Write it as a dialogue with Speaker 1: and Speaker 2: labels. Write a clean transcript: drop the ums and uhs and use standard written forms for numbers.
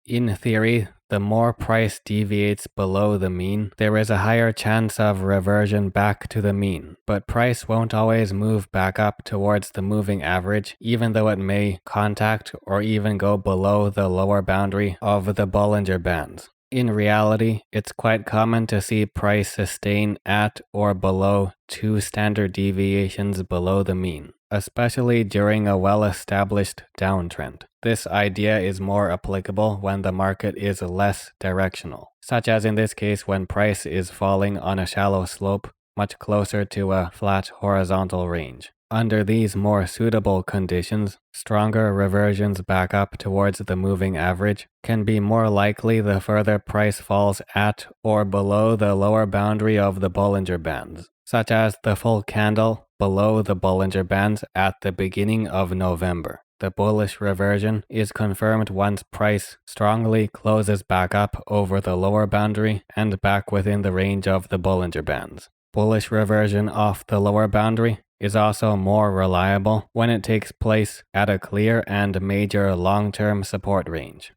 Speaker 1: In theory, the more price deviates below the mean, there is a higher chance of reversion back to the mean, but price won't always move back up towards the moving average, even though it may contact or even go below the lower boundary of the Bollinger Bands. In reality, it's quite common to see price sustain at or below 2 standard deviations below the mean, especially during a well-established downtrend. This idea is more applicable when the market is less directional, such as in this case when price is falling on a shallow slope much closer to a flat horizontal range. Under these more suitable conditions, stronger reversions back up towards the moving average can be more likely the further price falls at or below the lower boundary of the Bollinger Bands, such as the full candle below the Bollinger Bands at the beginning of November. The bullish reversion is confirmed once price strongly closes back up over the lower boundary and back within the range of the Bollinger Bands. Bullish reversion off the lower boundary is also more reliable when it takes place at a clear and major long-term support range.